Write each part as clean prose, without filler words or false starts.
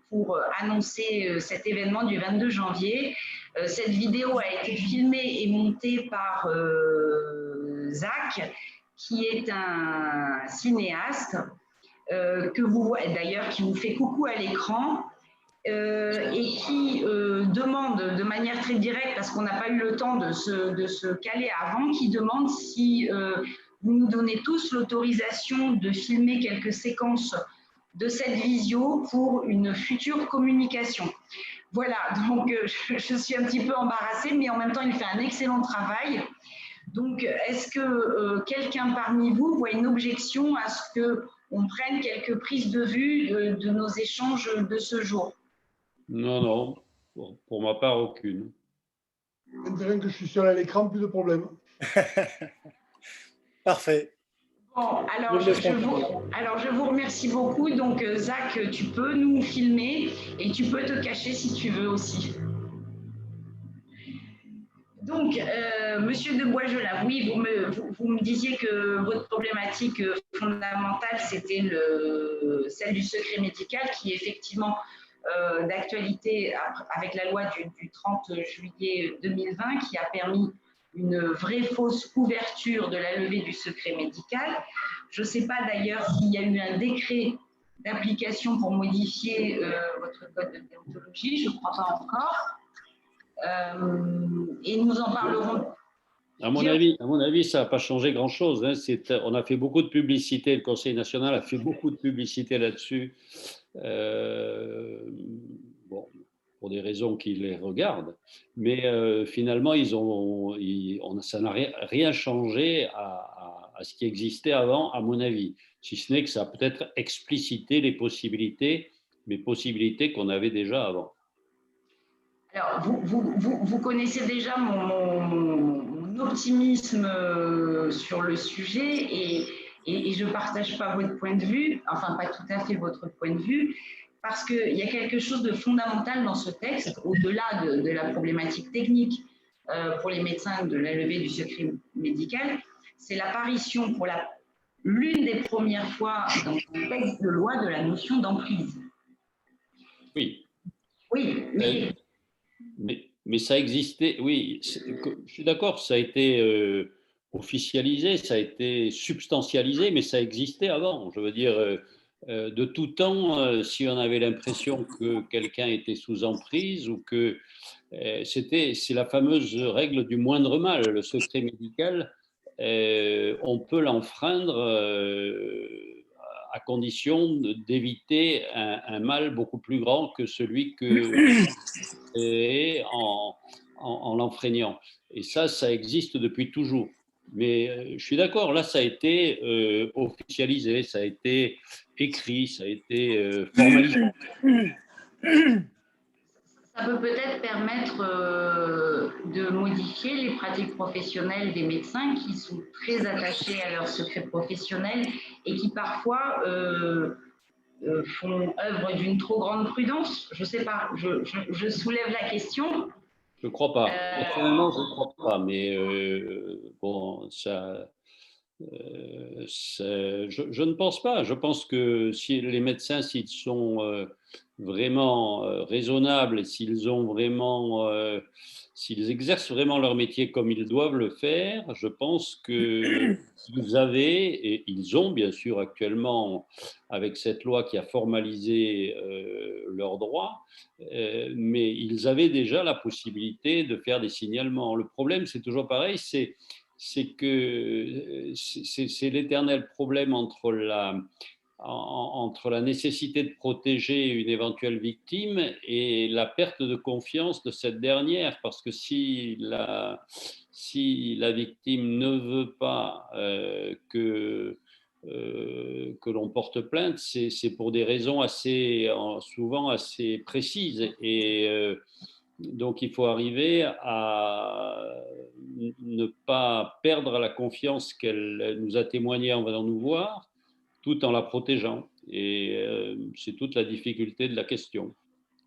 pour annoncer cet événement du 22 janvier. Cette vidéo a été filmée et montée par Zach, qui est un cinéaste, que vous voyez d'ailleurs, qui vous fait coucou à l'écran, et qui demande de manière très directe, parce qu'on n'a pas eu le temps de se caler avant, qui demande si vous nous donnez tous l'autorisation de filmer quelques séquences de cette visio pour une future communication. Voilà, donc je suis un petit peu embarrassée, mais en même temps, il fait un excellent travail. Donc, est-ce que quelqu'un parmi vous voit une objection à ce qu'on prenne quelques prises de vue de nos échanges de ce jour? Non, non, pour ma part, aucune. Maintenant que je suis seul à l'écran, plus de problème. Parfait. Bon, alors je vous remercie beaucoup. Donc, Zach, tu peux nous filmer et tu peux te cacher si tu veux aussi. Donc, Monsieur de Boisgelin, oui, vous me disiez que votre problématique fondamentale, c'était celle du secret médical, qui est effectivement d'actualité avec la loi du 30 juillet 2020, qui a permis une vraie fausse ouverture de la levée du secret médical. Je ne sais pas d'ailleurs s'il y a eu un décret d'application pour modifier votre code de déontologie, je ne crois pas encore. Et nous en parlerons. À mon avis, ça n'a pas changé grand-chose. Hein. On a fait beaucoup de publicité, le Conseil national a fait beaucoup de publicité là-dessus. Bon, pour des raisons qui les regardent. Mais finalement, ça n'a rien changé à ce qui existait avant, à mon avis. Si ce n'est que ça a peut-être explicité les possibilités, mais possibilités qu'on avait déjà avant. Alors, vous connaissez déjà mon optimisme sur le sujet et je ne partage pas votre point de vue, enfin pas tout à fait votre point de vue, parce qu'il y a quelque chose de fondamental dans ce texte, au-delà de la problématique technique pour les médecins de la levée du secret médical, c'est l'apparition pour l'une des premières fois dans un texte de loi de la notion d'emprise. Oui. Oui, mais ça existait, oui, je suis d'accord, ça a été officialisé, ça a été substantialisé, mais ça existait avant. Je veux dire, de tout temps, si on avait l'impression que quelqu'un était sous emprise ou que c'est la fameuse règle du moindre mal, le secret médical, on peut l'enfreindre à condition d'éviter un mal beaucoup plus grand que celui et en l'enfreignant. Et ça existe depuis toujours. Mais je suis d'accord, là, ça a été officialisé, ça a été écrit, ça a été formalisé. Ça peut peut-être permettre de modifier les pratiques professionnelles des médecins qui sont très attachés à leur secret professionnel et qui parfois font œuvre d'une trop grande prudence. Je ne sais pas, je soulève la question. Je ne crois pas. Personnellement, je ne crois pas. Mais bon, je ne pense pas. Je pense que si les médecins, s'ils sont vraiment raisonnables et s'ils exercent vraiment leur métier comme ils doivent le faire, je pense qu'ils avaient, et ils ont bien sûr actuellement, avec cette loi qui a formalisé leurs droits, mais ils avaient déjà la possibilité de faire des signalements. Le problème, c'est toujours pareil, c'est l'éternel problème entre la nécessité de protéger une éventuelle victime et la perte de confiance de cette dernière, parce que si la victime ne veut pas que l'on porte plainte, c'est pour des raisons souvent assez précises. Et donc, il faut arriver à ne pas perdre la confiance qu'elle nous a témoignée en venant nous voir, tout en la protégeant. Et c'est toute la difficulté de la question,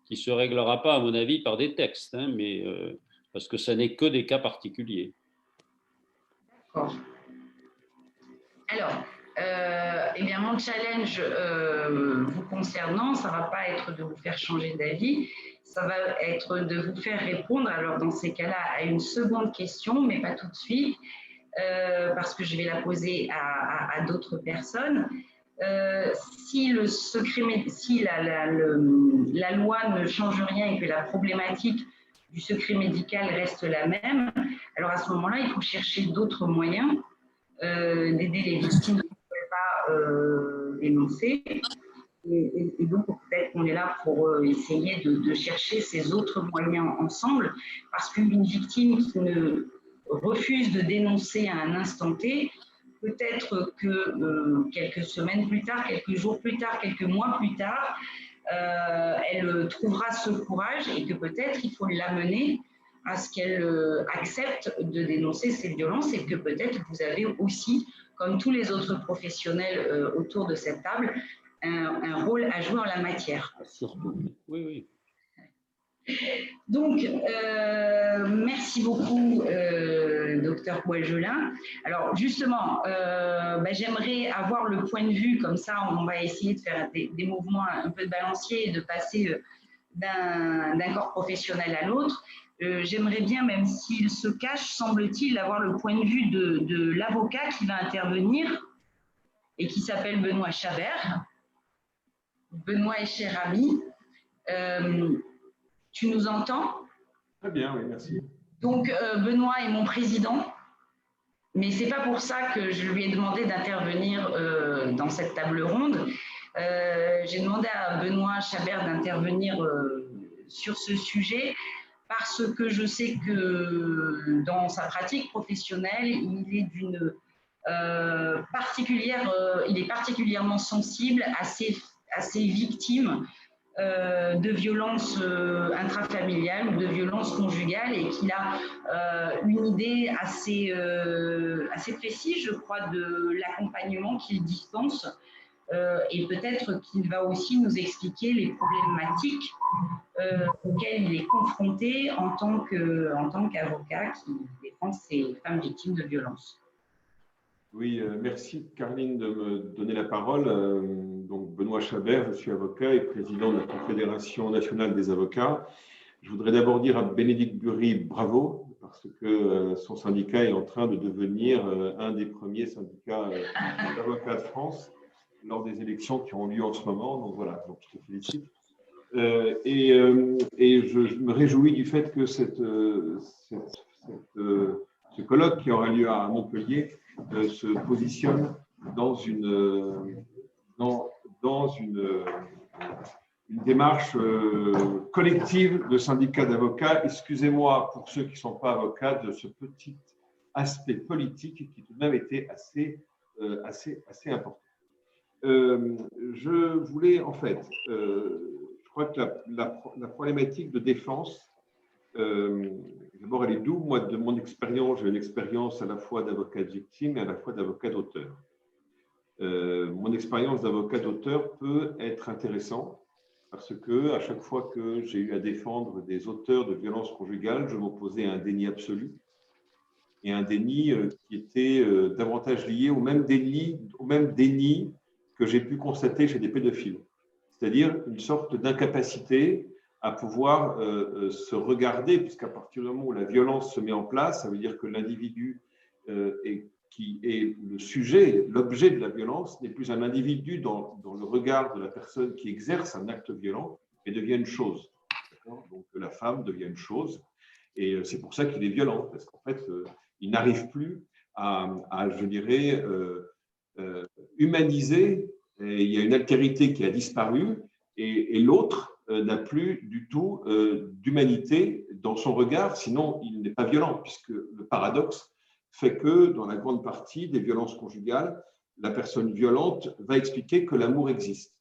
qui ne se réglera pas, à mon avis, par des textes, hein, mais parce que ça n'est que des cas particuliers. D'accord. Alors, eh bien, mon challenge vous concernant, ça ne va pas être de vous faire changer d'avis, ça va être de vous faire répondre, alors dans ces cas-là, à une seconde question, mais pas tout de suite, parce que je vais la poser à d'autres personnes. Si le secret, si la loi ne change rien et que la problématique du secret médical reste la même, alors à ce moment-là, il faut chercher d'autres moyens d'aider les victimes qui ne peuvent pas dénoncer. Et donc, peut-être qu'on est là pour essayer de chercher ces autres moyens ensemble, parce qu'une victime qui ne refuse de dénoncer à un instant T, peut-être que quelques semaines plus tard, quelques jours plus tard, quelques mois plus tard, elle trouvera ce courage et que peut-être il faut l'amener à ce qu'elle accepte de dénoncer ces violences et que peut-être vous avez aussi, comme tous les autres professionnels autour de cette table, un rôle à jouer en la matière. Surtout, oui, oui. Donc, merci beaucoup, docteur Boisgelin. Alors, justement, j'aimerais avoir le point de vue, comme ça, on va essayer de faire des mouvements un peu de balancier et de passer d'un corps professionnel à l'autre. J'aimerais bien, même s'il se cache, semble-t-il, avoir le point de vue de l'avocat qui va intervenir et qui s'appelle Benoît Chabert. Benoît est cher ami. Tu nous entends? Très bien, oui, merci. Donc, Benoît est mon président, mais ce n'est pas pour ça que je lui ai demandé d'intervenir dans cette table ronde. J'ai demandé à Benoît Chabert d'intervenir sur ce sujet parce que je sais que dans sa pratique professionnelle, il est d'une il est particulièrement sensible à ces victimes de violences intrafamiliales ou de violences conjugales et qu'il a une idée assez précise, je crois, de l'accompagnement qu'il dispense et peut-être qu'il va aussi nous expliquer les problématiques auxquelles il est confronté en tant qu'avocat qui défend ces femmes victimes de violences. Oui, merci Caroline de me donner la parole. Donc Benoît Chabert, je suis avocat et président de la Confédération nationale des avocats. Je voudrais d'abord dire à Bénédicte Bury bravo, parce que son syndicat est en train de devenir un des premiers syndicats d'avocats de France lors des élections qui ont lieu en ce moment. Donc voilà, donc je te félicite. Et je me réjouis du fait que ce colloque qui aura lieu à Montpellier se positionne dans une démarche collective de syndicats d'avocats. Excusez-moi pour ceux qui ne sont pas avocats de ce petit aspect politique qui tout de même était assez important. Je voulais en fait, je crois que la problématique de défense, d'abord, elle est d'où? Moi, de mon expérience, j'ai une expérience à la fois d'avocat de victime et à la fois d'avocat d'auteur. Mon expérience d'avocat d'auteur peut être intéressante parce que à chaque fois que j'ai eu à défendre des auteurs de violences conjugales, je m'opposais à un déni absolu et un déni qui était davantage lié au même déni que j'ai pu constater chez des pédophiles, c'est-à-dire une sorte d'incapacité à pouvoir se regarder, puisqu'à partir du moment où la violence se met en place, ça veut dire que l'individu qui est le sujet, l'objet de la violence, n'est plus un individu dans le regard de la personne qui exerce un acte violent, mais devient une chose. Donc la femme devient une chose, et c'est pour ça qu'il est violent, parce qu'en fait, il n'arrive plus à je dirais, humaniser, et il y a une altérité qui a disparu, et l'autre n'a plus du tout d'humanité dans son regard, sinon il n'est pas violent, puisque le paradoxe fait que dans la grande partie des violences conjugales, la personne violente va expliquer que l'amour existe.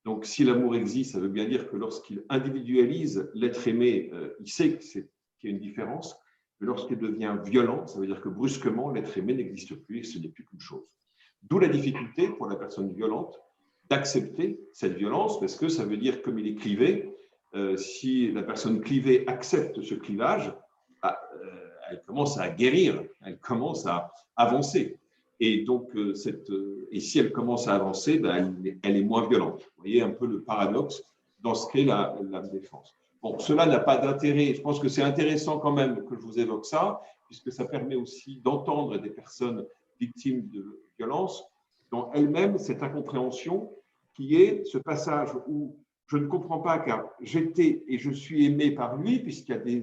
Donc si l'amour existe, ça veut bien dire que lorsqu'il individualise l'être aimé, il sait qu'il y a une différence, mais lorsqu'il devient violent, ça veut dire que brusquement, l'être aimé n'existe plus et que ce n'est plus qu'une chose. D'où la difficulté pour la personne violente d'accepter cette violence, parce que ça veut dire, comme il est clivé, si la personne clivée accepte ce clivage, elle commence à guérir, elle commence à avancer. Et donc, et si elle commence à avancer, ben, elle est moins violente. Vous voyez un peu le paradoxe dans ce qu'est la défense. Bon, cela n'a pas d'intérêt. Je pense que c'est intéressant quand même que je vous évoque ça, puisque ça permet aussi d'entendre des personnes victimes de violences dans elles-mêmes cette incompréhension qui est ce passage où je ne comprends pas car j'étais et je suis aimé par lui, puisqu'il y a des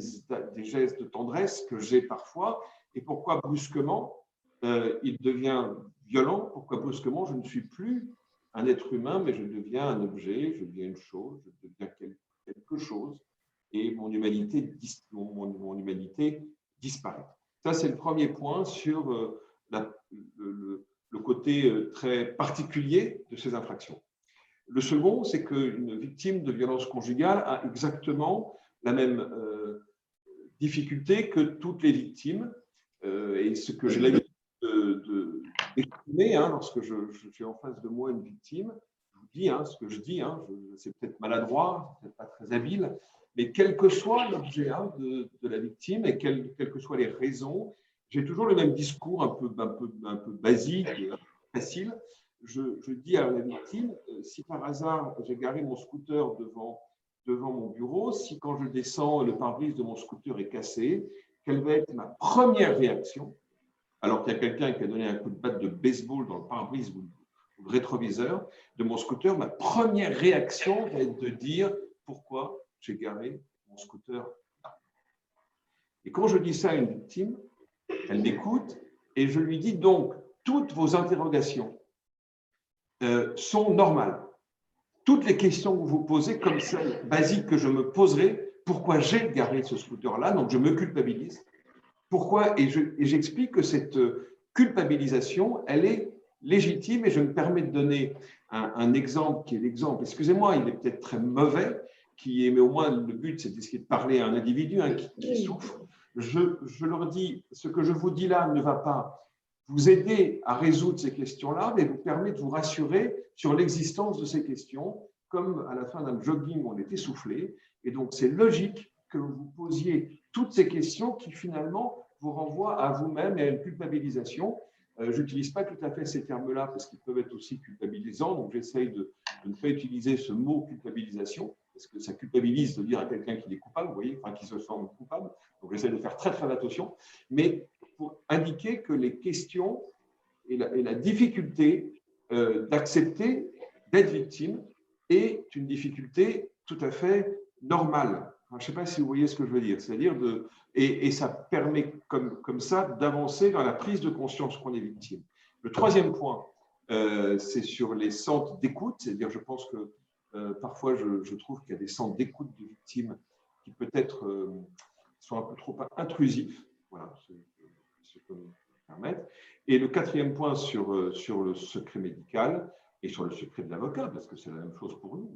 gestes de tendresse que j'ai parfois, et pourquoi brusquement il devient violent, pourquoi brusquement je ne suis plus un être humain, mais je deviens un objet, je deviens une chose, je deviens quelque chose, et mon humanité disparaît. Ça, c'est le premier point sur le côté très particulier de ces infractions. Le second, c'est qu'une victime de violence conjugale a exactement la même difficulté que toutes les victimes. Et ce que j'ai l'habitude d'exprimer lorsque je suis en face de moi une victime, je vous dis ce que je dis, c'est peut-être maladroit, peut-être pas très habile, mais quel que soit l'objet de la victime et quelles que soient les raisons, j'ai toujours le même discours un peu basique, facile. Je dis à la victime, si par hasard j'ai garé mon scooter devant mon bureau, si quand je descends, le pare-brise de mon scooter est cassé, quelle va être ma première réaction, alors qu'il y a quelqu'un qui a donné un coup de batte de baseball dans le pare-brise ou le rétroviseur de mon scooter, ma première réaction va être de dire pourquoi j'ai garé mon scooter là. Et quand je dis ça à une victime, elle m'écoute et je lui dis donc, toutes vos interrogations sont normales. Toutes les questions que vous vous posez, comme celle basique que je me poserai, pourquoi j'ai garé ce scooter-là, donc je me culpabilise. Pourquoi? Et j'explique que cette culpabilisation, elle est légitime et je me permets de donner un exemple qui est l'exemple, excusez-moi, il est peut-être très mauvais, mais au moins le but c'est d'essayer de parler à un individu qui souffre. Je leur dis, ce que je vous dis là ne va pas vous aider à résoudre ces questions-là, mais vous permet de vous rassurer sur l'existence de ces questions, comme à la fin d'un jogging où on est essoufflé. Et donc, c'est logique que vous posiez toutes ces questions qui, finalement, vous renvoient à vous-même et à une culpabilisation. Je n'utilise pas tout à fait ces termes-là parce qu'ils peuvent être aussi culpabilisants, donc j'essaye de ne pas utiliser ce mot culpabilisation, parce que ça culpabilise de dire à quelqu'un qu'il est coupable, vous voyez, enfin, qu'il se sent coupable. Donc, j'essaie de faire très, très attention. Mais pour indiquer que les questions et la difficulté d'accepter d'être victime est une difficulté tout à fait normale. Enfin, je ne sais pas si vous voyez ce que je veux dire. C'est-à-dire et ça permet comme ça d'avancer dans la prise de conscience qu'on est victime. Le troisième point, c'est sur les centres d'écoute. C'est-à-dire, je pense que parfois, je trouve qu'il y a des centres d'écoute de victimes qui peut-être sont un peu trop intrusifs. Voilà, je peux me permettre. Et le quatrième point sur le secret médical et sur le secret de l'avocat, parce que c'est la même chose pour nous,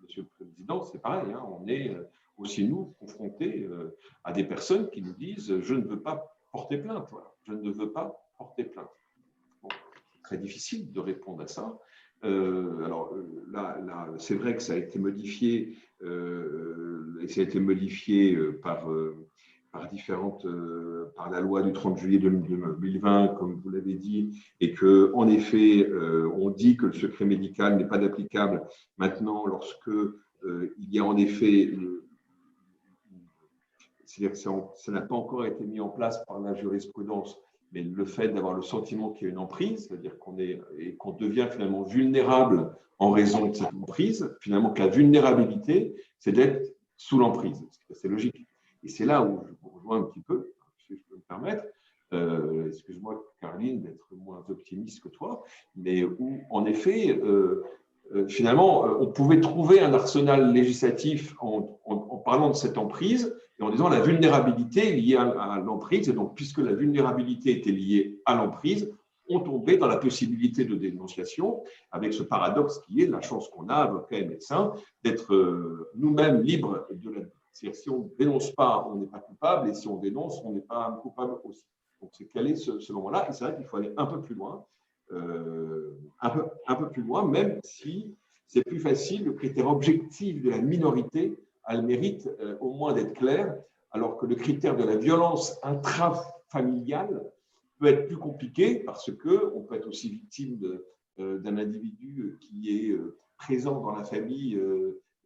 Monsieur le Président, c'est pareil, on est aussi nous confrontés à des personnes qui nous disent « je ne veux pas porter plainte, voilà. Je ne veux pas porter plainte ». Bon, c'est très difficile de répondre à ça. Alors là, c'est vrai que ça a été modifié, et ça a été modifié par la loi du 30 juillet 2020, comme vous l'avez dit, et qu'en effet, on dit que le secret médical n'est pas applicable maintenant lorsque il y a en effet, c'est-à-dire que ça n'a pas encore été mis en place par la jurisprudence, mais le fait d'avoir le sentiment qu'il y a une emprise, c'est-à-dire qu'on devient finalement vulnérable en raison de cette emprise, finalement que la vulnérabilité, c'est d'être sous l'emprise. C'est logique. Et c'est là où je vous rejoins un petit peu, si je peux me permettre, excuse-moi Caroline d'être moins optimiste que toi, mais où en effet, finalement, on pouvait trouver un arsenal législatif en parlant de cette emprise et en disant la vulnérabilité liée à l'emprise. Et donc, puisque la vulnérabilité était liée à l'emprise, on tombait dans la possibilité de dénonciation, avec ce paradoxe qui est la chance qu'on a, avocats et médecins, d'être nous-mêmes libres de la. C'est-à-dire si on ne dénonce pas, on n'est pas coupable, et si on dénonce, on n'est pas coupable aussi. Donc, c'est quel est ce moment-là. Et c'est vrai qu'il faut aller un peu plus loin, un peu plus loin, même si c'est plus facile. Le critère objectif de la minorité a le mérite au moins d'être clair, alors que le critère de la violence intrafamiliale peut être plus compliqué parce qu'on peut être aussi victime d'un individu qui est présent dans la famille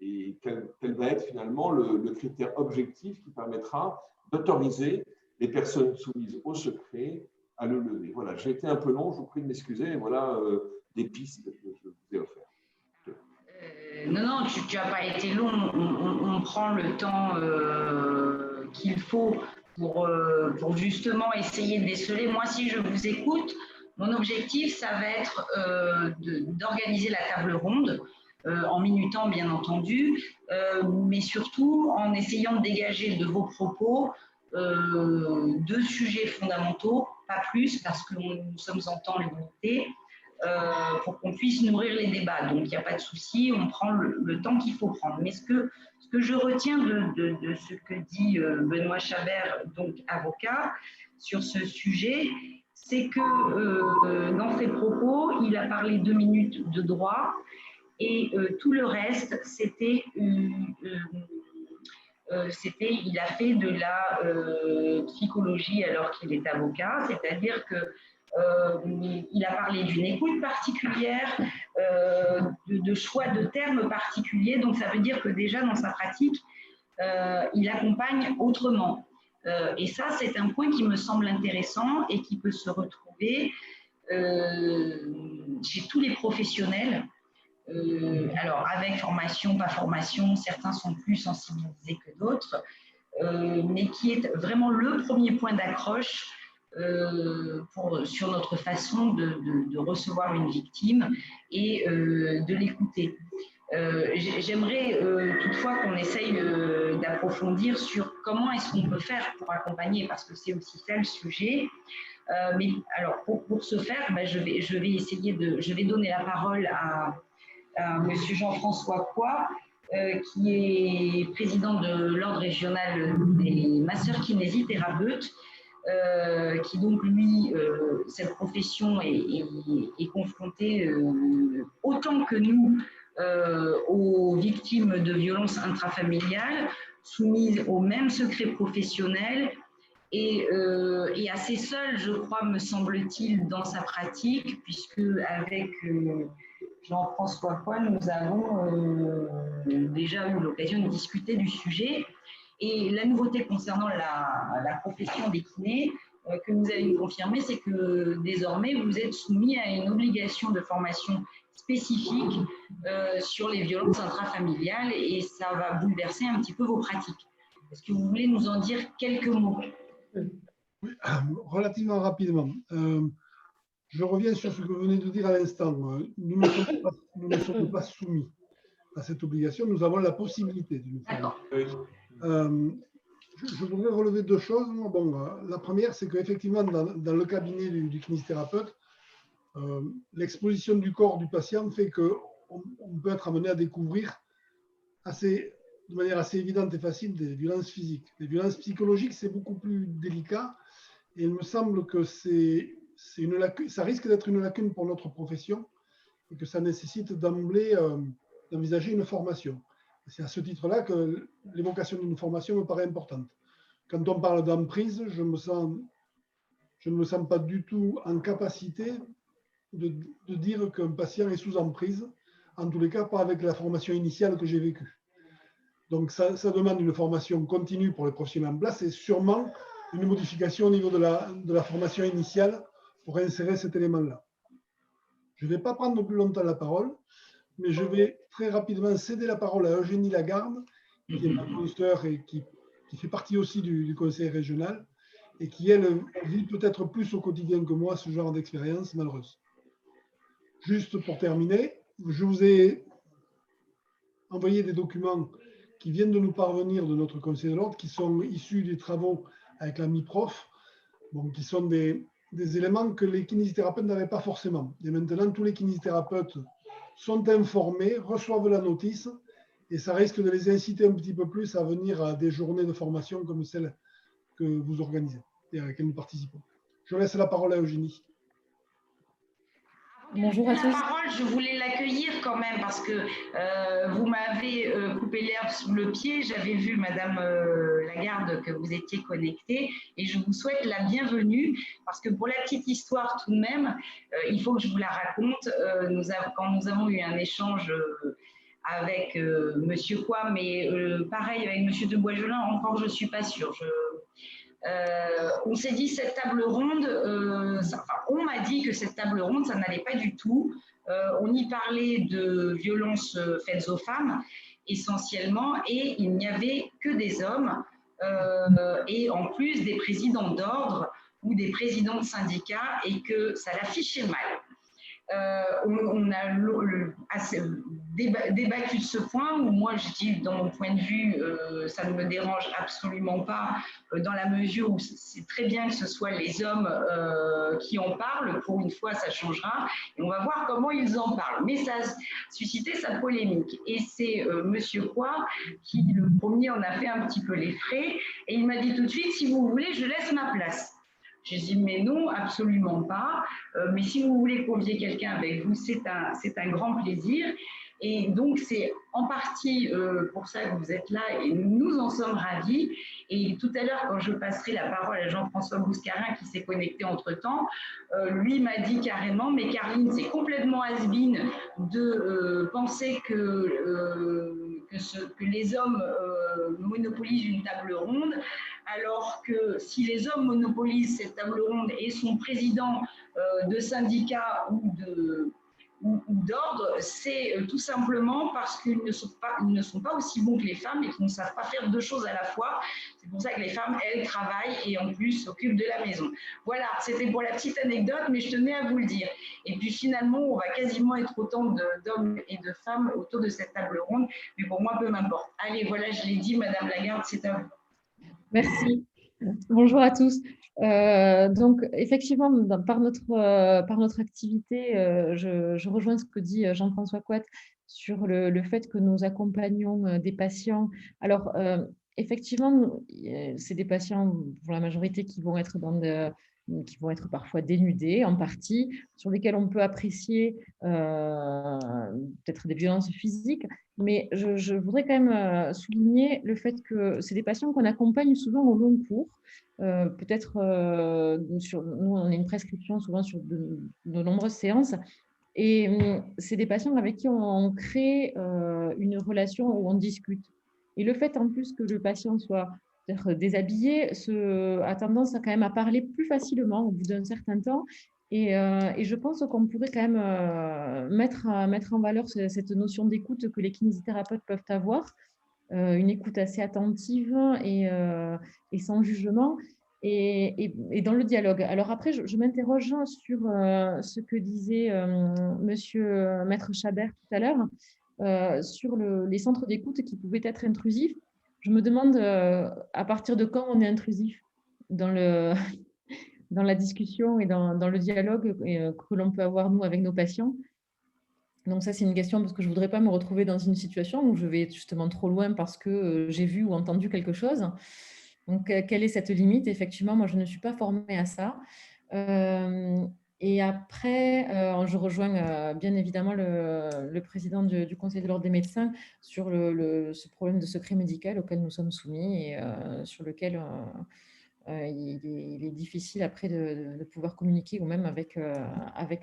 et quel va être finalement le critère objectif qui permettra d'autoriser les personnes soumises au secret à le lever. Voilà, j'ai été un peu long, je vous prie de m'excuser, voilà des pistes que je vous ai offertes. Non, tu n'as pas été long. On prend le temps qu'il faut pour justement essayer de déceler. Moi, si je vous écoute, mon objectif, ça va être d'organiser la table ronde, en minutant, bien entendu, mais surtout en essayant de dégager de vos propos deux sujets fondamentaux, pas plus, parce que nous sommes en temps limité. Pour qu'on puisse nourrir les débats. Donc, il n'y a pas de souci, on prend le temps qu'il faut prendre. Mais ce que je retiens de ce que dit Benoît Chabert, donc avocat, sur ce sujet, c'est que dans ses propos, il a parlé 2 minutes de droit et tout le reste, c'était il a fait de la psychologie alors qu'il est avocat, c'est-à-dire que il a parlé d'une écoute particulière, de choix de termes particuliers. Donc, ça veut dire que déjà, dans sa pratique, il accompagne autrement. Et ça, c'est un point qui me semble intéressant et qui peut se retrouver chez tous les professionnels. Alors, avec formation, pas formation, certains sont plus sensibilisés que d'autres, mais qui est vraiment le premier point d'accroche sur notre façon de recevoir une victime et de l'écouter. J'aimerais toutefois qu'on essaye d'approfondir sur comment est-ce qu'on peut faire pour accompagner, parce que c'est aussi ça le sujet. Mais alors, pour ce faire, je vais donner la parole à Monsieur Jean-François Coy, qui est président de l'Ordre régional des masseurs kinésithérapeutes, qui donc, lui, cette profession est confrontée autant que nous aux victimes de violences intrafamiliales, soumises au même secret professionnel et assez seul, je crois, me semble-t-il, dans sa pratique, puisque avec Jean-François Coy, nous avons déjà eu l'occasion de discuter du sujet. Et la nouveauté concernant la profession des kinés que vous allez nous confirmer, c'est que désormais, vous êtes soumis à une obligation de formation spécifique sur les violences intrafamiliales et ça va bouleverser un petit peu vos pratiques. Est-ce que vous voulez nous en dire quelques mots? Oui, relativement rapidement. Je reviens sur ce que vous venez de dire à l'instant. Nous ne sommes pas soumis à cette obligation. Nous avons la possibilité de le faire. Je voudrais relever 2 choses. Bon, la première, c'est qu'effectivement, dans le cabinet du kinésithérapeute, l'exposition du corps du patient fait qu'on peut être amené à découvrir de manière assez évidente et facile des violences physiques. Les violences psychologiques, c'est beaucoup plus délicat et il me semble que ça risque d'être une lacune pour notre profession et que ça nécessite d'emblée d'envisager une formation. C'est à ce titre-là que l'évocation d'une formation me paraît importante. Quand on parle d'emprise, je ne me sens pas du tout en capacité de dire qu'un patient est sous emprise, en tous les cas pas avec la formation initiale que j'ai vécue. Donc ça demande une formation continue pour les professionnels en place et sûrement une modification au niveau de la formation initiale pour insérer cet élément-là. Je ne vais pas prendre plus longtemps la parole, mais je vais très rapidement céder la parole à Eugénie Lagarde, qui est ma consoeur et qui fait partie aussi du conseil régional et qui, elle, vit peut-être plus au quotidien que moi ce genre d'expérience malheureuse. Juste pour terminer, je vous ai envoyé des documents qui viennent de nous parvenir de notre conseil de l'ordre, qui sont issus des travaux avec la MIPROF, bon, qui sont des éléments que les kinésithérapeutes n'avaient pas forcément. Et maintenant, tous les kinésithérapeutes sont informés, reçoivent la notice, et ça risque de les inciter un petit peu plus à venir à des journées de formation comme celles que vous organisez et à laquelle nous participons. Je laisse la parole à Eugénie. Bonjour à tous. La parole, je voulais l'accueillir quand même parce que vous m'avez couper l'herbe sous le pied. J'avais vu, Madame Lagarde, que vous étiez connectée et je vous souhaite la bienvenue parce que pour la petite histoire tout de même, il faut que je vous la raconte. Quand nous avons eu un échange avec Monsieur Quoi, mais pareil avec Monsieur de Boisgelin, encore je ne suis pas sûre. On s'est dit cette table ronde, on m'a dit que cette table ronde, ça n'allait pas du tout. On y parlait de violences faites aux femmes essentiellement et il n'y avait que des hommes et en plus des présidents d'ordre ou des présidents de syndicats et que ça l'affichait mal. On a assez débattu de ce point où moi je dis dans mon point de vue ça ne me dérange absolument pas dans la mesure où c'est très bien que ce soit les hommes qui en parlent, pour une fois ça changera et on va voir comment ils en parlent, mais ça a suscité sa polémique et c'est Monsieur Quoi qui le premier en a fait un petit peu les frais et il m'a dit tout de suite si vous voulez je laisse ma place. J'ai dit mais non, absolument pas. Mais si vous voulez convier quelqu'un avec vous, c'est un grand plaisir. Et donc, c'est en partie pour ça que vous êtes là et nous en sommes ravis. Et tout à l'heure, quand je passerai la parole à Jean-François Bouscarin qui s'est connecté entre-temps, lui m'a dit carrément, mais Carline, c'est complètement has-been de penser que les hommes monopolisent une table ronde, alors que si les hommes monopolisent cette table ronde et son président de syndicat ou d'ordre, c'est tout simplement parce qu'ils ne sont pas aussi bons que les femmes et qu'ils ne savent pas faire deux choses à la fois. C'est pour ça que les femmes, elles, travaillent et en plus s'occupent de la maison. Voilà, c'était pour la petite anecdote, mais je tenais à vous le dire. Et puis finalement, on va quasiment être autant d'hommes et de femmes autour de cette table ronde, mais pour moi, peu m'importe. Allez, voilà, je l'ai dit, Madame Lagarde, c'est à vous. Merci. Bonjour à tous. Donc, effectivement, par notre activité, je rejoins ce que dit Jean-François Coët sur le fait que nous accompagnons des patients. Alors, effectivement, c'est des patients, pour la majorité, qui vont être parfois dénudés en partie, sur lesquels on peut apprécier peut-être des violences physiques. Mais je voudrais quand même souligner le fait que c'est des patients qu'on accompagne souvent au long cours. Peut-être, nous, on a une prescription souvent sur de nombreuses séances. Et c'est des patients avec qui on crée une relation où on discute. Et le fait en plus que le patient soit déshabillé a tendance quand même à parler plus facilement au bout d'un certain temps. Et je pense qu'on pourrait quand même mettre en valeur cette notion d'écoute que les kinésithérapeutes peuvent avoir, une écoute assez attentive et sans jugement, et dans le dialogue. Alors après, je m'interroge sur ce que disait Monsieur Maître Chabert tout à l'heure, sur les centres d'écoute qui pouvaient être intrusifs. Je me demande à partir de quand on est intrusif dans la discussion et dans le dialogue que l'on peut avoir, nous, avec nos patients. Donc ça, c'est une question parce que je ne voudrais pas me retrouver dans une situation où je vais justement trop loin parce que j'ai vu ou entendu quelque chose. Donc, quelle est cette limite? Effectivement, moi, je ne suis pas formée à ça. Et après, je rejoins bien évidemment le président du Conseil de l'Ordre des médecins sur ce problème de secret médical auquel nous sommes soumis et sur lequel il est difficile après de pouvoir communiquer ou même avec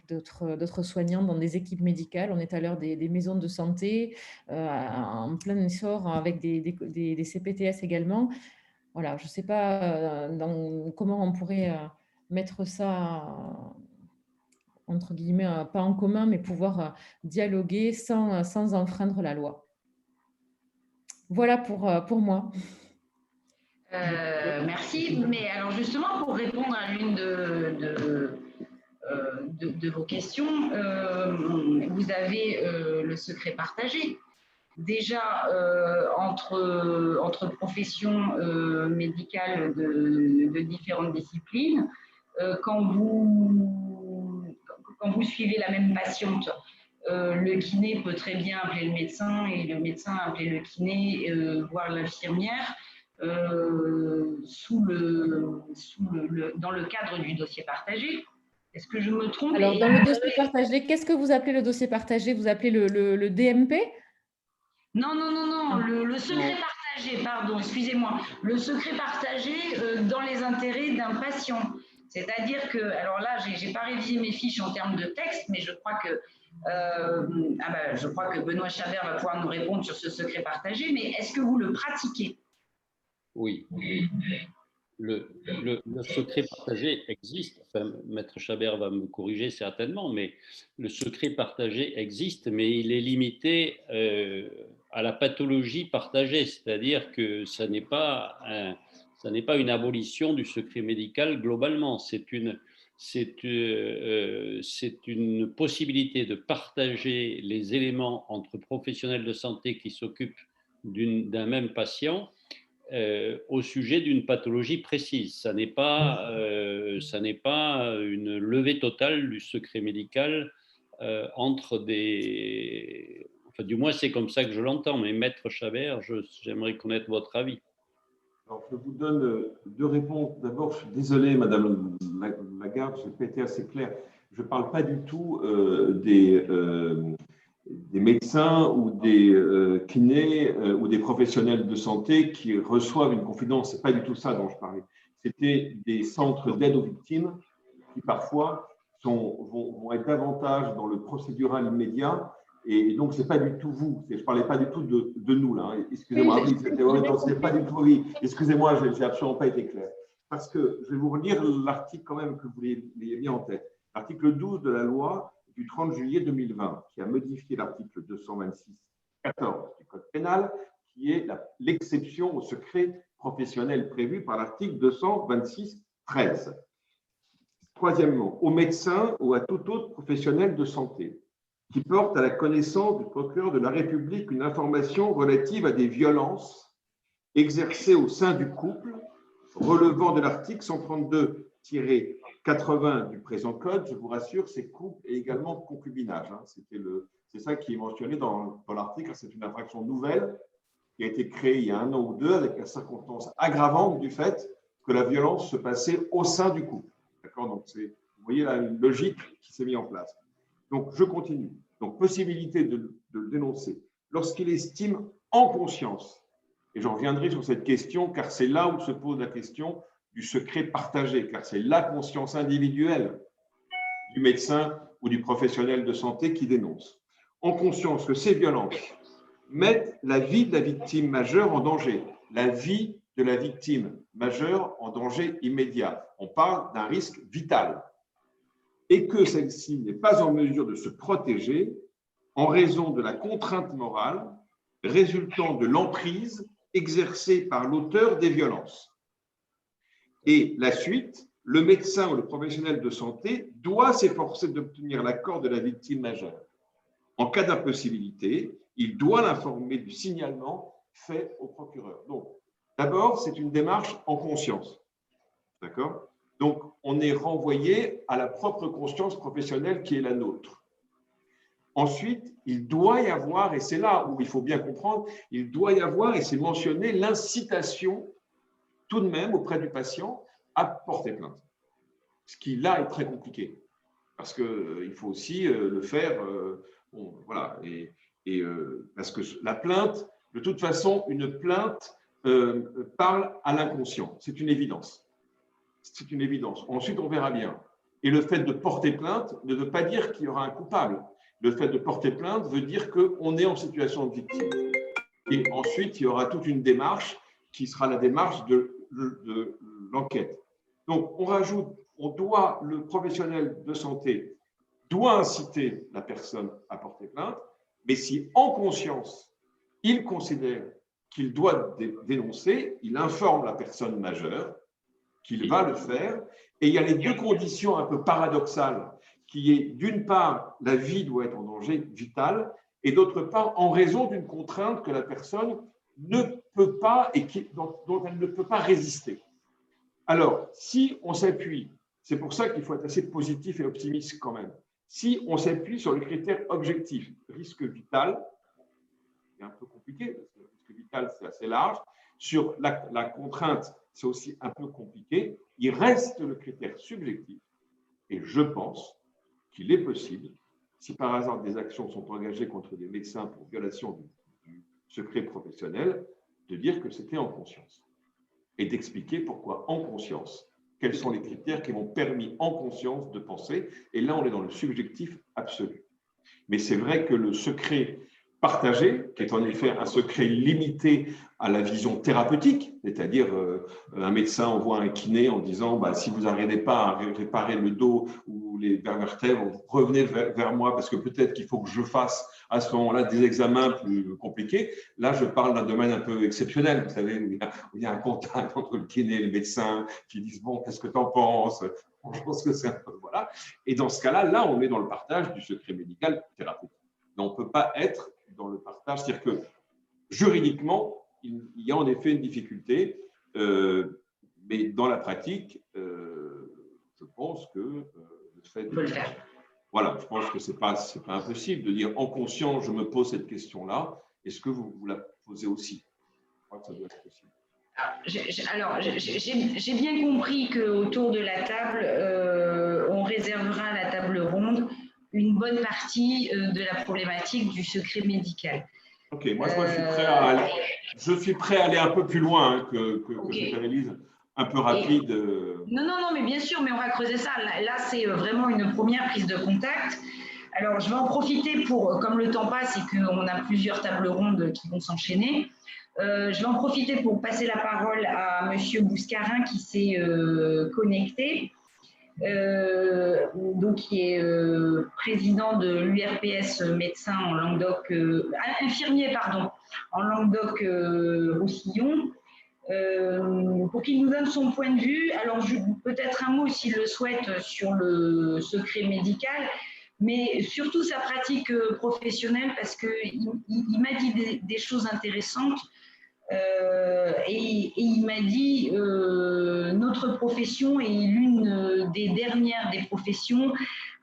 d'autres soignants dans des équipes médicales. On est à l'heure des maisons de santé en plein essor avec des CPTS également. Voilà, je ne sais pas comment on pourrait mettre ça, entre guillemets, pas en commun, mais pouvoir dialoguer sans enfreindre la loi. Voilà pour moi. Merci. Mais alors justement, pour répondre à l'une de vos questions, vous avez le secret partagé. Déjà, entre professions médicales de différentes disciplines, quand vous suivez la même patiente, le kiné peut très bien appeler le médecin et le médecin appeler le kiné, voire l'infirmière, dans le cadre du dossier partagé. Est-ce que je me trompe? Alors, dans le dossier partagé, qu'est-ce que vous appelez le dossier partagé? Vous appelez le DMP? Non, non, non, non, le secret partagé, pardon, excusez-moi, le secret partagé dans les intérêts d'un patient. C'est-à-dire que, alors là, je n'ai pas révisé mes fiches en termes de texte, mais je crois que Benoît Chabert va pouvoir nous répondre sur ce secret partagé, mais est-ce que vous le pratiquez? Oui. Le secret partagé existe. Enfin, Maître Chabert va me corriger certainement, mais le secret partagé existe, mais il est limité à la pathologie partagée, c'est-à-dire que ça n'est pas une abolition du secret médical globalement. C'est une possibilité de partager les éléments entre professionnels de santé qui s'occupent d'un même patient au sujet d'une pathologie précise. Ça n'est pas une levée totale du secret médical entre des... Enfin, du moins, c'est comme ça que je l'entends. Mais Maître Chabert, j'aimerais connaître votre avis. Alors, je vous donne deux réponses. D'abord, je suis désolé, Madame Lagarde, je n'ai pas été assez clair. Je ne parle pas du tout des médecins ou des kinés ou des professionnels de santé qui reçoivent une confidence. Ce n'est pas du tout ça dont je parlais. C'était des centres d'aide aux victimes qui parfois vont être davantage dans le procédural immédiat. Et donc, ce n'est pas du tout vous. Je ne parlais pas du tout de nous, là. Excusez-moi. Oui, c'était pas du tout oui. Excusez-moi, je n'ai absolument pas été clair. Parce que je vais vous relire l'article quand même que vous l'ayez mis en tête. L'article 12 de la loi du 30 juillet 2020, qui a modifié l'article 226-14 du Code pénal, qui est l'exception au secret professionnel prévu par l'article 226-13. Troisièmement, aux médecins ou à tout autre professionnel de santé qui porte à la connaissance du procureur de la République une information relative à des violences exercées au sein du couple relevant de l'article 132-80 du présent code. Je vous rassure, c'est couple et également concubinage. C'est ça qui est mentionné dans l'article. C'est une infraction nouvelle qui a été créée il y a 1 an ou 2 avec la circonstance aggravante du fait que la violence se passait au sein du couple. D'accord ? Donc, vous voyez là une logique qui s'est mise en place. Donc, je continue. Donc, possibilité de le dénoncer lorsqu'il estime en conscience, et j'en reviendrai sur cette question, car c'est là où se pose la question du secret partagé, car c'est la conscience individuelle du médecin ou du professionnel de santé qui dénonce. En conscience que ces violences mettent la vie de la victime majeure en danger, la vie de la victime majeure en danger immédiat. On parle d'un risque vital. Et que celle-ci n'est pas en mesure de se protéger en raison de la contrainte morale résultant de l'emprise exercée par l'auteur des violences. Et la suite, le médecin ou le professionnel de santé doit s'efforcer d'obtenir l'accord de la victime majeure. En cas d'impossibilité, il doit l'informer du signalement fait au procureur. Donc, d'abord, c'est une démarche en conscience. D'accord ? Donc, on est renvoyé à la propre conscience professionnelle qui est la nôtre. Ensuite, il doit y avoir, et c'est là où il faut bien comprendre, il doit y avoir, et c'est mentionné, l'incitation tout de même auprès du patient à porter plainte. Ce qui là est très compliqué, parce qu'il faut aussi le faire, voilà, parce que la plainte, de toute façon, une plainte parle à l'inconscient, c'est une évidence. C'est une évidence. Ensuite, on verra bien. Et le fait de porter plainte ne veut pas dire qu'il y aura un coupable. Le fait de porter plainte veut dire qu'on est en situation de victime. Et ensuite, il y aura toute une démarche qui sera la démarche de l'enquête. Donc, on rajoute, le professionnel de santé doit inciter la personne à porter plainte, mais si en conscience, il considère qu'il doit dénoncer, il informe la personne majeure qu'il va le faire. Et il y a les deux conditions un peu paradoxales, qui est d'une part, la vie doit être en danger vital, et d'autre part, en raison d'une contrainte que la personne ne peut pas et dont elle ne peut pas résister. Alors, si on s'appuie, c'est pour ça qu'il faut être assez positif et optimiste quand même, si on s'appuie sur le critère objectif, risque vital, c'est un peu compliqué, parce que le risque vital, c'est assez large, sur la contrainte, c'est aussi un peu compliqué, il reste le critère subjectif, et je pense qu'il est possible, si par hasard des actions sont engagées contre des médecins pour violation du secret professionnel, de dire que c'était en conscience et d'expliquer pourquoi en conscience, quels sont les critères qui m'ont permis en conscience de penser. Et là, on est dans le subjectif absolu. Mais c'est vrai que le secret partagé, qui est en effet un secret limité à la vision thérapeutique, c'est-à-dire un médecin envoie un kiné en disant si vous n'arrivez pas à réparer le dos ou les vertèbres, vous revenez vers moi parce que peut-être qu'il faut que je fasse à ce moment-là des examens plus compliqués. Là, je parle d'un domaine un peu exceptionnel, vous savez, où il y a un contact entre le kiné et le médecin qui disent bon, qu'est-ce que tu en penses? Je pense que c'est un peu, voilà. Et dans ce cas-là, là, on est dans le partage du secret médical thérapeutique. Mais on ne peut pas être dans le partage, c'est-à-dire que juridiquement, il y a en effet une difficulté, mais dans la pratique, je pense que le fait de… Voilà, je pense que ce n'est pas impossible de dire en conscience, je me pose cette question-là. Est-ce que vous la posez aussi? Je crois que ça doit être possible. Alors, j'ai bien compris qu'autour de la table, on réservera à la table ronde une bonne partie de la problématique du secret médical. Ok, moi je suis prêt à aller un peu plus loin que cette analyse un peu rapide. Non, mais bien sûr, mais on va creuser ça. Là c'est vraiment une première prise de contact. Alors, je vais en profiter pour, comme le temps passe et qu'on a plusieurs tables rondes qui vont s'enchaîner, je vais en profiter pour passer la parole à Monsieur Bouscarin qui s'est connecté, donc qui est président de l'URPS médecin en Languedoc, infirmier pardon, en Languedoc-Roussillon, pour qu'il nous donne son point de vue. Alors peut-être un mot s'il le souhaite sur le secret médical, mais surtout sa pratique professionnelle, parce qu'il m'a dit des choses intéressantes. Et il m'a dit notre profession est l'une des dernières des professions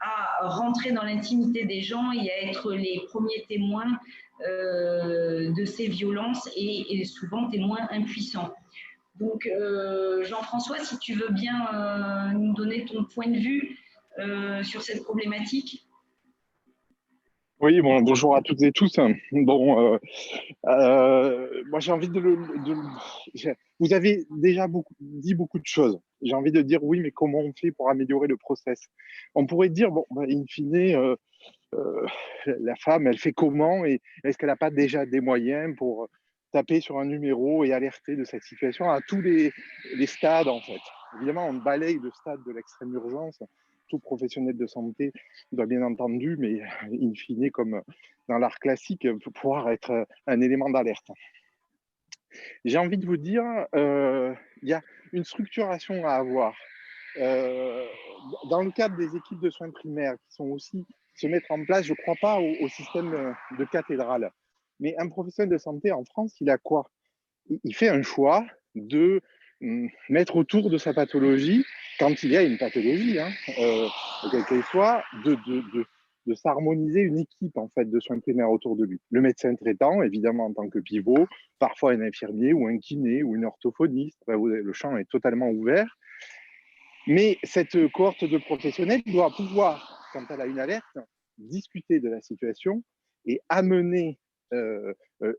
à rentrer dans l'intimité des gens et à être les premiers témoins de ces violences et souvent témoins impuissants. Donc Jean-François, si tu veux bien nous donner ton point de vue sur cette problématique. Oui, bonjour à toutes et tous. Bon, moi j'ai envie vous avez déjà dit beaucoup de choses. J'ai envie de dire oui, mais comment on fait pour améliorer le process? On pourrait dire, bon, in fine, la femme, elle fait comment et est-ce qu'elle n'a pas déjà des moyens pour taper sur un numéro et alerter de cette situation à tous les stades en fait. Évidemment, on balaye le stade de l'extrême urgence. Tout professionnel de santé doit bien entendu, mais in fine, comme dans l'art classique, pouvoir être un élément d'alerte. J'ai envie de vous dire, il y a une structuration à avoir. Dans le cadre des équipes de soins primaires qui sont aussi se mettre en place, je ne crois pas au système de cathédrale. Mais un professionnel de santé en France, il a quoi? Il fait un choix de mettre autour de sa pathologie, quand il y a une pathologie, quelle qu'elle soit, de s'harmoniser une équipe en fait, de soins primaires autour de lui. Le médecin traitant, évidemment, en tant que pivot, parfois un infirmier ou un kiné ou une orthophoniste. Le champ est totalement ouvert. Mais cette cohorte de professionnels doit pouvoir, quand elle a une alerte, discuter de la situation et amener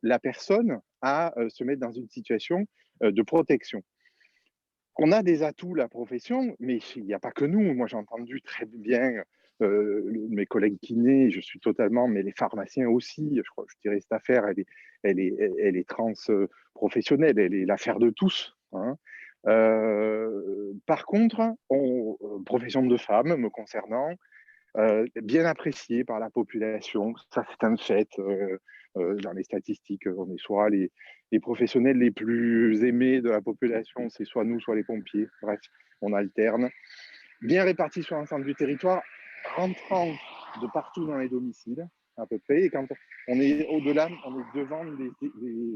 la personne à se mettre dans une situation de protection. On a des atouts, la profession, mais il n'y a pas que nous. Moi, j'ai entendu très bien mes collègues kinés, je suis totalement, mais les pharmaciens aussi. Je dirais cette affaire, elle est trans-professionnelle, elle est l'affaire de tous. Par contre, profession de femme me concernant, bien appréciée par la population, ça c'est un fait. Dans les statistiques, on est soit les professionnels les plus aimés de la population, c'est soit nous, soit les pompiers. Bref, on alterne. Bien répartis sur l'ensemble du territoire, rentrant de partout dans les domiciles, à peu près. Et quand on est au-delà, on est devant les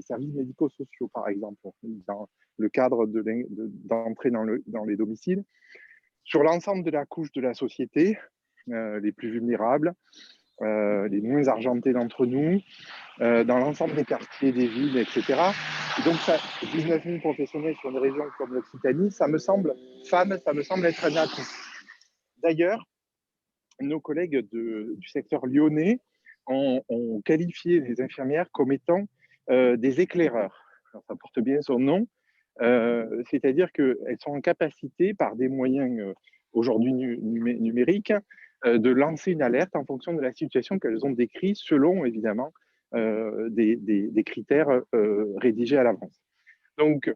services médico-sociaux, par exemple, dans le cadre d'entrer dans les domiciles. Sur l'ensemble de la couche de la société, les plus vulnérables, les moins argentés d'entre nous, dans l'ensemble des quartiers, des villes, etc. Et donc, 19 000 professionnels sur une région comme l'Occitanie, ça me semble être un atout. D'ailleurs, nos collègues du secteur lyonnais ont qualifié les infirmières comme étant des éclaireurs. Alors, ça porte bien son nom, c'est-à-dire qu'elles sont en capacité, par des moyens aujourd'hui numériques, de lancer une alerte en fonction de la situation qu'elles ont décrite, selon évidemment des critères rédigés à l'avance. Donc,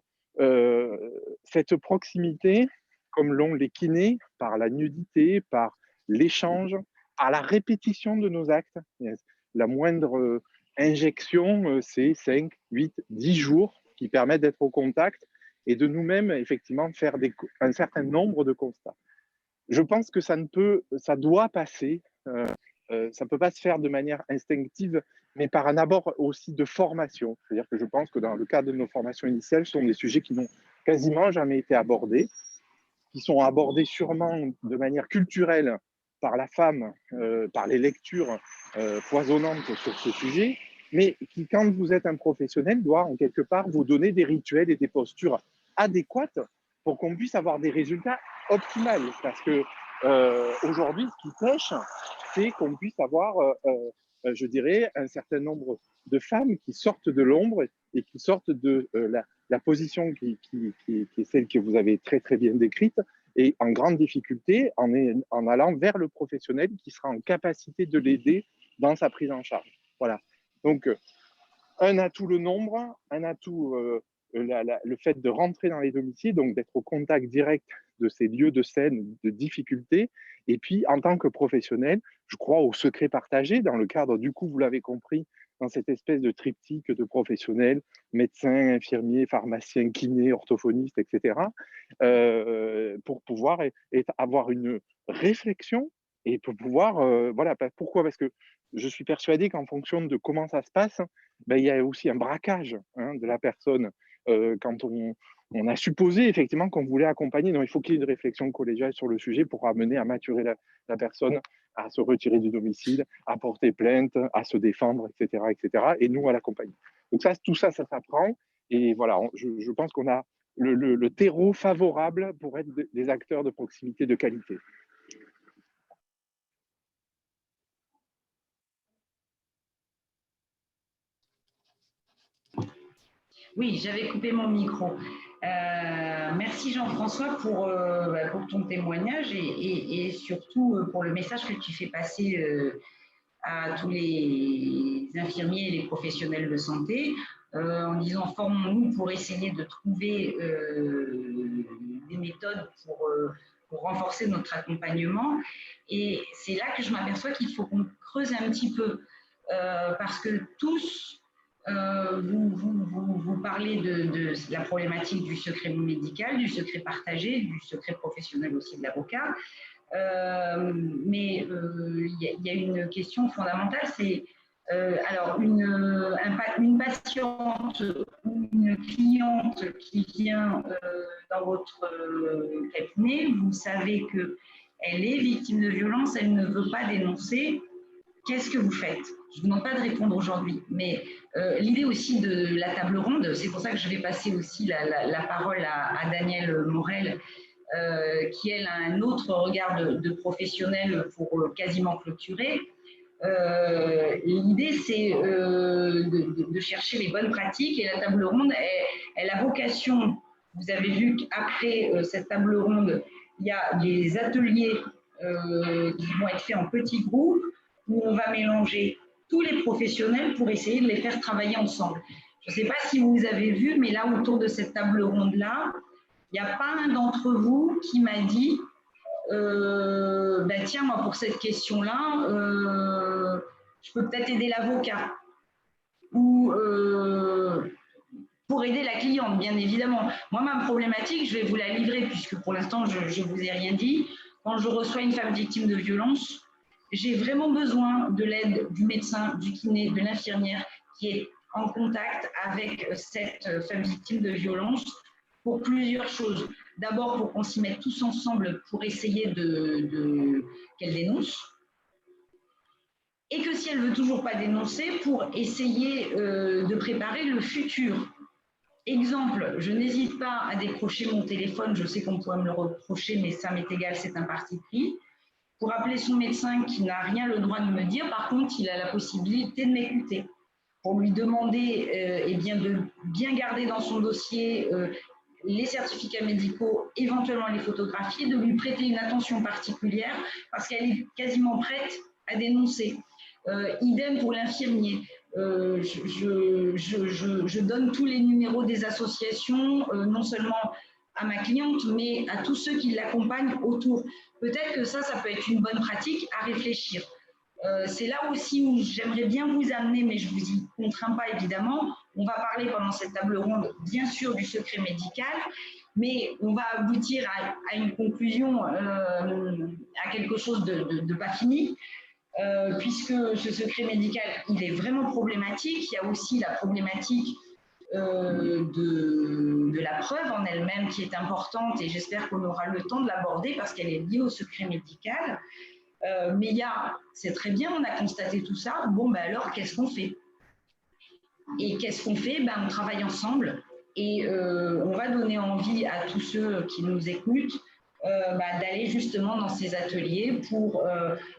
cette proximité, comme l'ont les kinés, par la nudité, par l'échange, par la répétition de nos actes. La moindre injection, c'est 5, 8, 10 jours qui permettent d'être au contact et de nous-mêmes, effectivement, faire un certain nombre de constats. Je pense que ça doit passer, ça ne peut pas se faire de manière instinctive, mais par un abord aussi de formation. C'est-à-dire que je pense que dans le cadre de nos formations initiales, ce sont des sujets qui n'ont quasiment jamais été abordés, qui sont abordés sûrement de manière culturelle par la femme, par les lectures foisonnantes sur ce sujet, mais qui, quand vous êtes un professionnel, doit en quelque part vous donner des rituels et des postures adéquates pour qu'on puisse avoir des résultats optimaux. Parce que aujourd'hui, ce qui pêche, c'est qu'on puisse avoir, je dirais, un certain nombre de femmes qui sortent de l'ombre et qui sortent de la position qui est celle que vous avez très très bien décrite, et en grande difficulté en allant vers le professionnel qui sera en capacité de l'aider dans sa prise en charge. Voilà. Donc, un atout le nombre, un atout le fait de rentrer dans les domiciles, donc d'être au contact direct de ces lieux de scène, de difficulté. Et puis, en tant que professionnel, je crois au secret partagé, dans le cadre, du coup, vous l'avez compris, dans cette espèce de triptyque de professionnels, médecins, infirmiers, pharmaciens, kinés, orthophonistes, etc., pour pouvoir avoir une réflexion et pour pouvoir, voilà, pourquoi? Parce que je suis persuadé qu'en fonction de comment ça se passe, ben, il y a aussi un braquage de la personne. Quand on a supposé effectivement qu'on voulait accompagner, donc il faut qu'il y ait une réflexion collégiale sur le sujet pour amener à maturer la personne, à se retirer du domicile, à porter plainte, à se défendre, etc., etc., et nous à l'accompagner. Donc ça, tout ça, ça s'apprend, et voilà, je pense qu'on a le terreau favorable pour être des acteurs de proximité de qualité. Oui, j'avais coupé mon micro. Merci Jean-François pour ton témoignage et surtout pour le message que tu fais passer à tous les infirmiers et les professionnels de santé en disant formons-nous pour essayer de trouver des méthodes pour renforcer notre accompagnement. Et c'est là que je m'aperçois qu'il faut qu'on creuse un petit peu parce que tous vous parlez de la problématique du secret médical, du secret partagé, du secret professionnel aussi de l'avocat. Mais il y a une question fondamentale, c'est alors une patiente ou une cliente qui vient dans votre cabinet, vous savez qu'elle est victime de violence, elle ne veut pas dénoncer. Qu'est-ce que vous faites? Je ne vous demande pas de répondre aujourd'hui, mais l'idée aussi de la table ronde, c'est pour ça que je vais passer aussi la parole à Danielle Morel, qui elle a un autre regard de professionnel pour quasiment clôturer. L'idée, c'est de chercher les bonnes pratiques, et la table ronde, elle a vocation, vous avez vu qu'après cette table ronde, il y a des ateliers qui vont être faits en petits groupes, où on va mélanger tous les professionnels pour essayer de les faire travailler ensemble. Je ne sais pas si vous avez vu, mais là, autour de cette table ronde-là, il n'y a pas un d'entre vous qui m'a dit ben tiens, moi, pour cette question-là, je peux peut-être aider l'avocat. Ou pour aider la cliente, bien évidemment. Moi, ma problématique, je vais vous la livrer, puisque pour l'instant, je ne vous ai rien dit. Quand je reçois une femme victime de violence, j'ai vraiment besoin de l'aide du médecin, du kiné, de l'infirmière qui est en contact avec cette femme victime de violence pour plusieurs choses. D'abord, pour qu'on s'y mette tous ensemble pour essayer qu'elle dénonce. Et que si elle ne veut toujours pas dénoncer, pour essayer de préparer le futur. Exemple, je n'hésite pas à décrocher mon téléphone, je sais qu'on pourrait me le reprocher, mais ça m'est égal, c'est un parti pris, pour appeler son médecin qui n'a rien le droit de me dire, par contre, il a la possibilité de m'écouter. pour lui demander eh bien, de bien garder dans son dossier les certificats médicaux, éventuellement les photographier, de lui prêter une attention particulière parce qu'elle est quasiment prête à dénoncer. Idem pour l'infirmier. Je donne tous les numéros des associations, non seulement à ma cliente, mais à tous ceux qui l'accompagnent autour. Peut-être que ça peut être une bonne pratique à réfléchir. C'est là aussi où j'aimerais bien vous amener, mais je ne vous y contrains pas évidemment. On va parler pendant cette table ronde, bien sûr, du secret médical, mais on va aboutir à une conclusion, à quelque chose de pas fini, puisque ce secret médical, il est vraiment problématique. Il y a aussi la problématique de la preuve en elle-même qui est importante, et j'espère qu'on aura le temps de l'aborder parce qu'elle est liée au secret médical. Mais c'est très bien, on a constaté tout ça. Bon, ben alors, qu'est-ce qu'on fait? Et qu'est-ce qu'on fait? On travaille ensemble et on va donner envie à tous ceux qui nous écoutent d'aller justement dans ces ateliers pour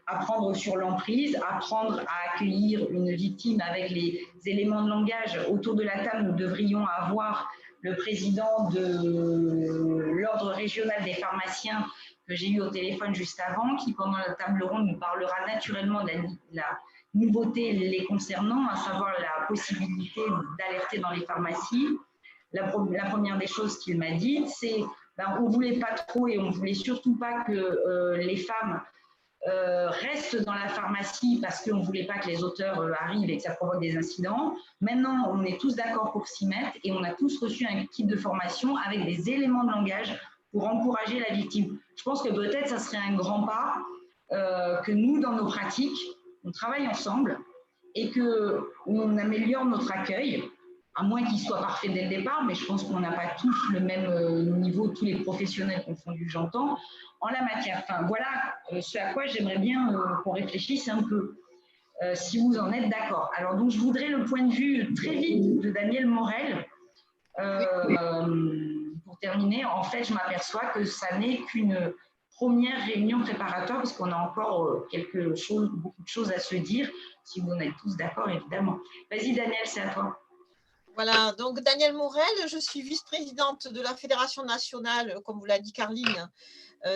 apprendre sur l'emprise, apprendre à accueillir une victime avec les éléments de langage. Autour de la table, nous devrions avoir le président de l'ordre régional des pharmaciens que j'ai eu au téléphone juste avant, qui pendant la table ronde nous parlera naturellement de la nouveauté les concernant, à savoir la possibilité d'alerter dans les pharmacies. La première des choses qu'il m'a dit, c'est on ne voulait pas trop et on ne voulait surtout pas que les femmes restent dans la pharmacie parce qu'on ne voulait pas que les auteurs arrivent et que ça provoque des incidents. Maintenant, on est tous d'accord pour s'y mettre et on a tous reçu un kit de formation avec des éléments de langage pour encourager la victime. Je pense que peut-être ça serait un grand pas que nous, dans nos pratiques, on travaille ensemble et qu'on améliore notre accueil, à moins qu'il soit parfait dès le départ, mais je pense qu'on n'a pas tous le même niveau, tous les professionnels confondus, j'entends, en la matière. Enfin, voilà ce à quoi j'aimerais bien qu'on réfléchisse un peu, si vous en êtes d'accord. Alors, donc, je voudrais le point de vue très vite de Daniel Morel. Pour terminer, en fait, je m'aperçois que ça n'est qu'une première réunion préparatoire parce qu'on a encore beaucoup de choses à se dire, si vous en êtes tous d'accord, évidemment. Vas-y, Daniel, c'est à toi. Voilà, donc Daniel Morel, je suis vice-présidente de la Fédération nationale, comme vous l'a dit Carline,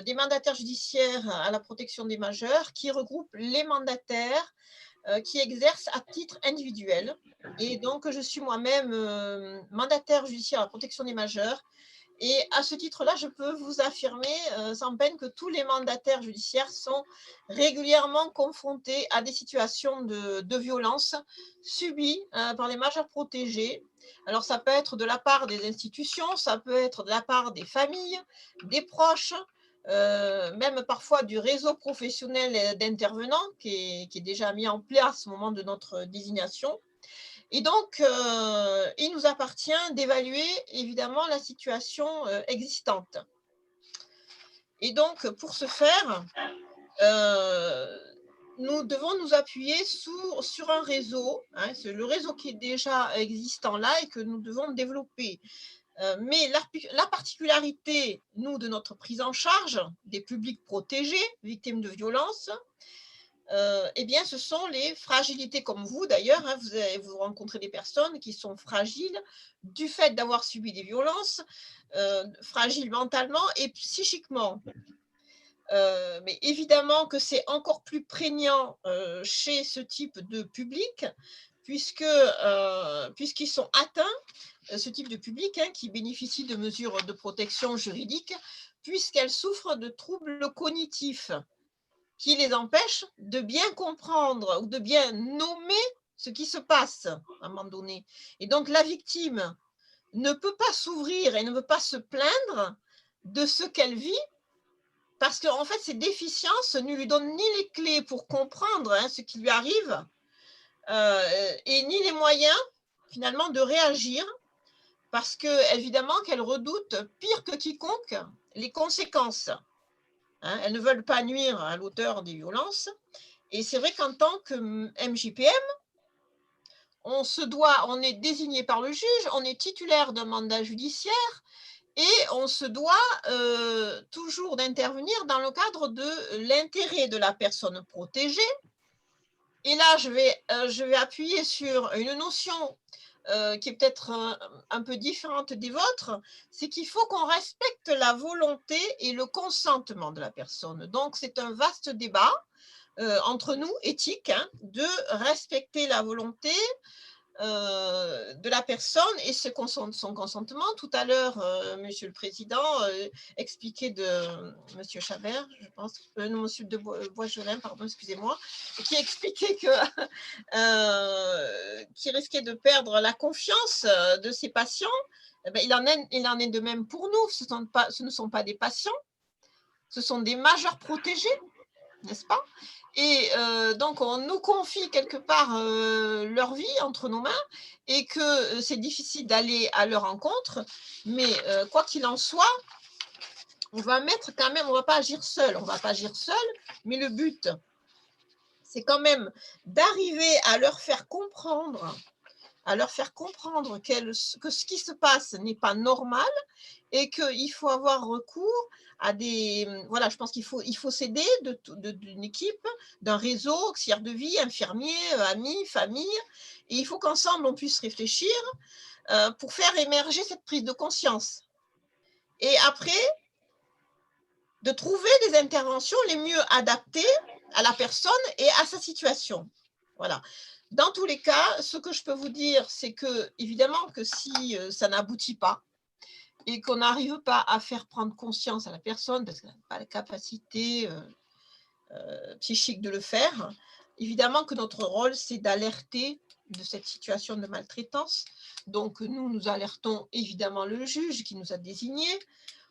des mandataires judiciaires à la protection des majeurs, qui regroupe les mandataires qui exercent à titre individuel. Et donc, je suis moi-même mandataire judiciaire à la protection des majeurs. Et à ce titre-là, je peux vous affirmer sans peine que tous les mandataires judiciaires sont régulièrement confrontés à des situations de violence subies par les majeurs protégés. Alors, ça peut être de la part des institutions, ça peut être de la part des familles, des proches, même parfois du réseau professionnel d'intervenants qui est déjà mis en place au moment de notre désignation. Et donc, il nous appartient d'évaluer évidemment la situation existante. Et donc, pour ce faire, nous devons nous appuyer sur un réseau, c'est le réseau qui est déjà existant là et que nous devons développer. Mais la particularité, nous, de notre prise en charge des publics protégés, victimes de violences, eh bien, ce sont les fragilités comme vous d'ailleurs, vous rencontrez des personnes qui sont fragiles du fait d'avoir subi des violences, fragiles mentalement et psychiquement. Mais évidemment que c'est encore plus prégnant chez ce type de public, puisqu'ils sont atteints, ce type de public qui bénéficie de mesures de protection juridique, puisqu'elles souffrent de troubles cognitifs qui les empêchent de bien comprendre ou de bien nommer ce qui se passe à un moment donné. Et donc la victime ne peut pas s'ouvrir et ne peut pas se plaindre de ce qu'elle vit, parce qu'en fait, ces déficiences ne lui donnent ni les clés pour comprendre ce qui lui arrive, et ni les moyens, finalement, de réagir, parce qu'évidemment qu'elles redoutent, pire que quiconque, les conséquences. Elles ne veulent pas nuire à l'auteur des violences. Et c'est vrai qu'en tant que MJPM, on est désigné par le juge, on est titulaire d'un mandat judiciaire, et on se doit toujours d'intervenir dans le cadre de l'intérêt de la personne protégée Et là, je vais appuyer sur une notion qui est peut-être un peu différente des vôtres, c'est qu'il faut qu'on respecte la volonté et le consentement de la personne. Donc, c'est un vaste débat entre nous, éthique, hein, de respecter la volonté de la personne et son consentement. Tout à l'heure, Monsieur le Président expliquait de Monsieur Chabert, je pense, non, Monsieur de Boisjolin, pardon, excusez-moi, qui expliquait que qui risquait de perdre la confiance de ses patients. Eh bien, il en est de même pour nous. Ce ne sont pas des patients, ce sont des majeurs protégés, n'est-ce pas? Et donc, on nous confie quelque part leur vie entre nos mains et que c'est difficile d'aller à leur rencontre. Mais quoi qu'il en soit, on va mettre quand même, on ne va pas agir seul. On ne va pas agir seul, mais le but, c'est quand même d'arriver à leur faire comprendre que ce qui se passe n'est pas normal et qu'il faut avoir recours à des… Voilà, je pense qu'il faut s'aider d'une équipe, d'un réseau, auxiliaire de vie, infirmiers, amis, famille. Et il faut qu'ensemble, on puisse réfléchir pour faire émerger cette prise de conscience. Et après, de trouver des interventions les mieux adaptées à la personne et à sa situation. Voilà. Dans tous les cas, ce que je peux vous dire, c'est que, évidemment, que si ça n'aboutit pas et qu'on n'arrive pas à faire prendre conscience à la personne, parce qu'elle n'a pas la capacité psychique de le faire, évidemment que notre rôle, c'est d'alerter de cette situation de maltraitance. Donc, nous alertons évidemment le juge qui nous a désignés.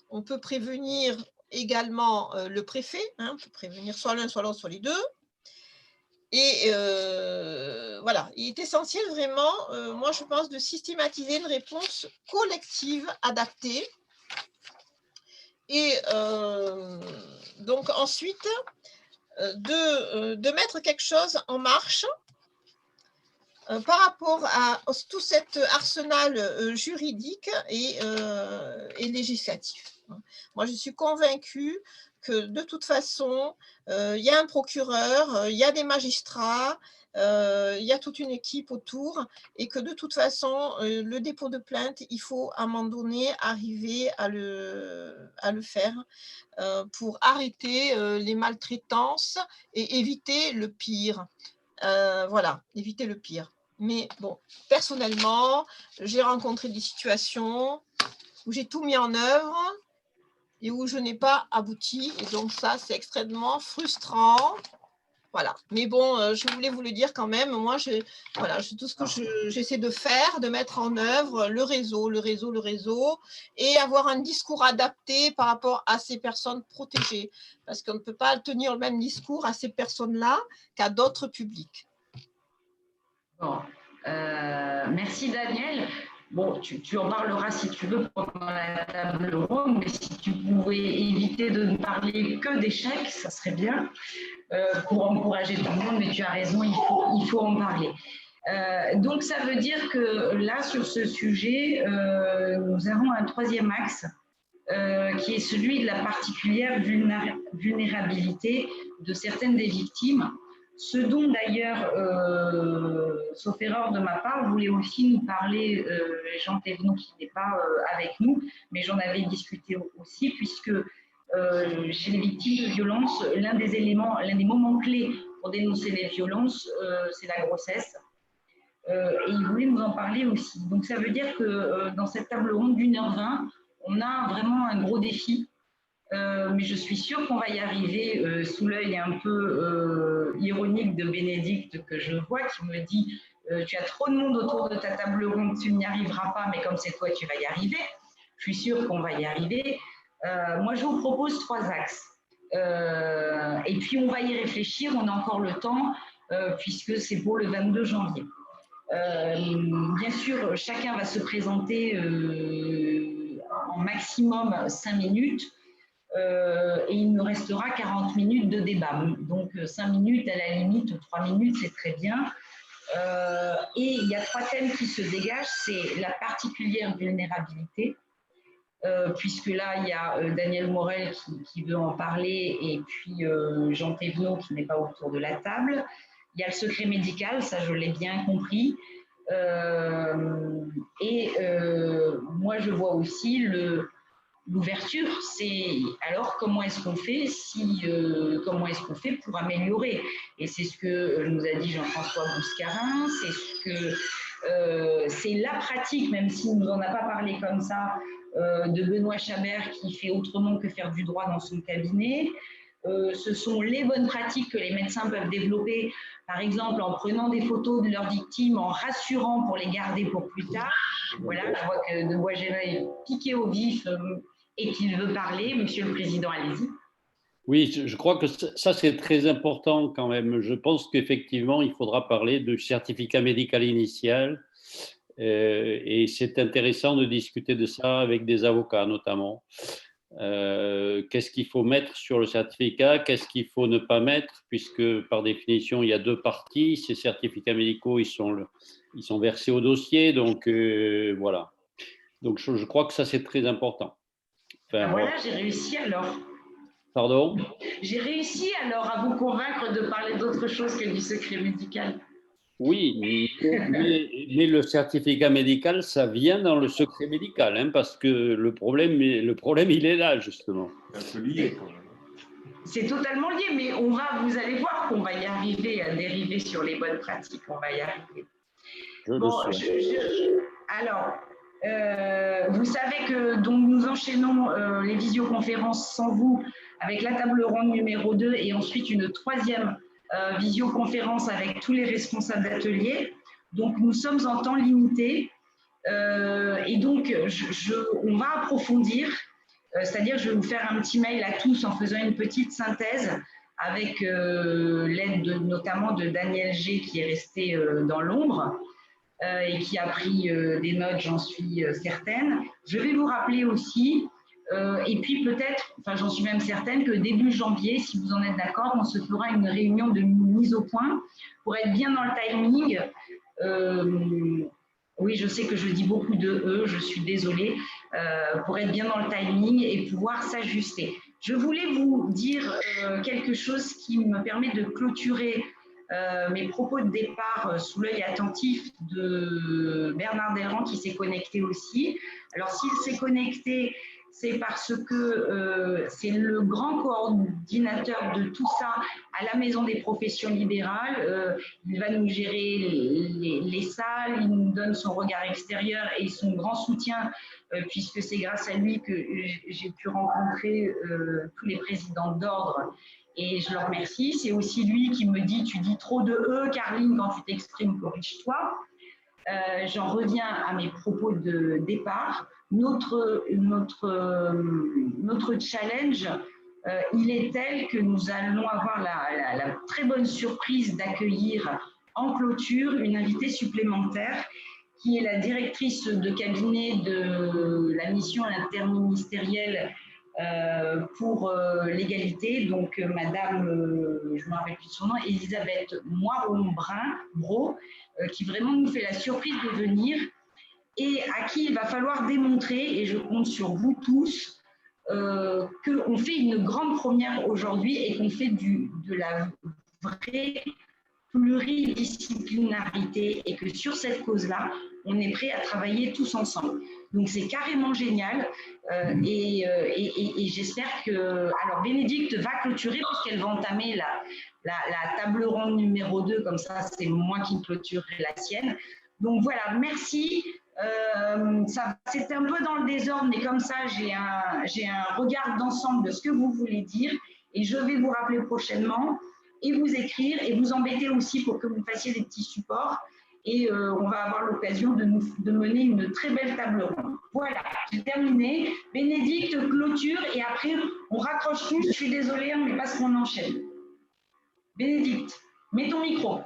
On peut prévenir également le préfet, hein, on peut prévenir soit l'un, soit l'autre, soit les deux. Et voilà, il est essentiel vraiment, moi je pense, de systématiser une réponse collective adaptée. Et donc ensuite, de mettre quelque chose en marche par rapport à tout cet arsenal juridique et législatif. Moi, je suis convaincue que de toute façon, il y a un procureur, il y a des magistrats, il y a toute une équipe autour et que de toute façon, le dépôt de plainte, il faut à un moment donné arriver à le faire pour arrêter les maltraitances et éviter le pire. Voilà, éviter le pire. Mais bon, personnellement, j'ai rencontré des situations où j'ai tout mis en œuvre et où je n'ai pas abouti. Et donc ça, c'est extrêmement frustrant. Voilà. Mais bon, je voulais vous le dire quand même. Moi, voilà, tout ce que j'essaie de faire, de mettre en œuvre le réseau, et avoir un discours adapté par rapport à ces personnes protégées. Parce qu'on ne peut pas tenir le même discours à ces personnes-là qu'à d'autres publics. Bon, merci Daniel. Bon, tu en parleras si tu veux pendant la table ronde, mais si tu pouvais éviter de ne parler que d'échecs, ça serait bien pour encourager tout le monde, mais tu as raison, il faut en parler. Donc, ça veut dire que là, sur ce sujet, nous avons un troisième axe qui est celui de la particulière vulnérabilité de certaines des victimes. Ce dont d'ailleurs, sauf erreur de ma part, voulait aussi nous parler Jean Thévenot qui n'est pas avec nous, mais j'en avais discuté aussi, puisque chez les victimes de violences, l'un des moments clés pour dénoncer les violences, c'est la grossesse. Et il voulait nous en parler aussi. Donc ça veut dire que dans cette table ronde d'1h20, on a vraiment un gros défi. Mais je suis sûre qu'on va y arriver sous l'œil un peu ironique de Bénédicte que je vois, qui me dit tu as trop de monde autour de ta table ronde, tu n'y arriveras pas, mais comme c'est toi, tu vas y arriver. Je suis sûre qu'on va y arriver. Moi, je vous propose 3 axes. Et puis, on va y réfléchir, on a encore le temps, puisque c'est pour le 22 janvier. Bien sûr, chacun va se présenter en maximum 5 minutes. Et il nous restera 40 minutes de débat. Donc 5 minutes, à la limite, 3 minutes, c'est très bien. Et il y a 3 thèmes qui se dégagent, c'est la particulière vulnérabilité, puisque là, il y a Daniel Morel qui veut en parler, et puis Jean Thévenot qui n'est pas autour de la table. il y a le secret médical, ça je l'ai bien compris. Moi, je vois aussi l'ouverture. C'est alors comment est-ce qu'on fait comment est-ce qu'on fait pour améliorer? Et c'est ce que nous a dit Jean-François Bouscarin. C'est ce que c'est la pratique, même s'il ne nous en a pas parlé comme ça, de Benoît Chabert qui fait autrement que faire du droit dans son cabinet. Ce sont les bonnes pratiques que les médecins peuvent développer, par exemple en prenant des photos de leurs victimes, en rassurant pour les garder pour plus tard. Voilà, je vois que De Bois-Génin est piqué au vif et qu'il veut parler. Monsieur le Président, allez-y. Oui, je crois que ça, c'est très important quand même. Je pense qu'effectivement, il faudra parler de certificat médical initial. Et c'est intéressant de discuter de ça avec des avocats notamment. Qu'est-ce qu'il faut mettre sur le certificat, qu'est-ce qu'il faut ne pas mettre, puisque par définition, il y a deux parties. Ces certificats médicaux, ils sont versés au dossier. Donc, voilà. Donc, je crois que ça, c'est très important. Enfin, voilà, j'ai réussi alors. Pardon? J'ai réussi alors à vous convaincre de parler d'autre chose que du secret médical. Oui, mais le certificat médical, ça vient dans le secret médical, hein, parce que le problème, il est là, justement. C'est un peu lié quand même. C'est totalement lié, mais vous allez voir qu'on va y arriver à dériver sur les bonnes pratiques, on va y arriver. Alors, vous savez que donc, nous enchaînons les visioconférences sans vous avec la table ronde numéro 2 et ensuite une troisième visioconférence avec tous les responsables d'ateliers. Donc, nous sommes en temps limité et donc, on va approfondir, c'est-à-dire je vais vous faire un petit mail à tous en faisant une petite synthèse avec l'aide notamment de Daniel G qui est resté dans l'ombre et qui a pris des notes, j'en suis certaine. Je vais vous rappeler aussi, et puis peut-être, enfin j'en suis même certaine, que début janvier, si vous en êtes d'accord, on se fera une réunion de mise au point pour être bien dans le timing. Oui, je sais que je dis beaucoup de « je suis désolée », pour être bien dans le timing et pouvoir s'ajuster. Je voulais vous dire quelque chose qui me permet de clôturer mes propos de départ sous l'œil attentif de Bernard Delrand qui s'est connecté aussi. Alors, s'il s'est connecté, c'est parce que c'est le grand coordinateur de tout ça à la Maison des professions libérales. Il va nous gérer les salles, il nous donne son regard extérieur et son grand soutien, puisque c'est grâce à lui que j'ai pu rencontrer tous les présidents d'ordre. Et je le remercie. C'est aussi lui qui me dit « Tu dis trop de E, Carline, quand tu t'exprimes, corrige-toi ». J'en reviens à mes propos de départ. Notre challenge, il est tel que nous allons avoir la très bonne surprise d'accueillir en clôture une invitée supplémentaire qui est la directrice de cabinet de la mission interministérielle pour l'égalité, donc Madame, je ne me rappelle plus de son nom, Elisabeth Moiron-Bro, qui vraiment nous fait la surprise de venir et à qui il va falloir démontrer, et je compte sur vous tous, qu'on fait une grande première aujourd'hui et qu'on fait de la vraie pluridisciplinarité et que sur cette cause-là, on est prêt à travailler tous ensemble. Donc, c'est carrément génial et j'espère que… Alors, Bénédicte va clôturer puisqu'elle va entamer la table ronde numéro 2, comme ça, c'est moi qui clôturerai la sienne. Donc, voilà, merci. C'est un peu dans le désordre, mais comme ça, j'ai un regard d'ensemble de ce que vous voulez dire et je vais vous rappeler prochainement et vous écrire et vous embêter aussi pour que vous fassiez des petits supports et on va avoir l'occasion de mener une très belle table ronde. Voilà, j'ai terminé. Bénédicte, clôture et après on raccroche tout. Je suis désolée, mais parce qu'on enchaîne. Bénédicte, mets ton micro.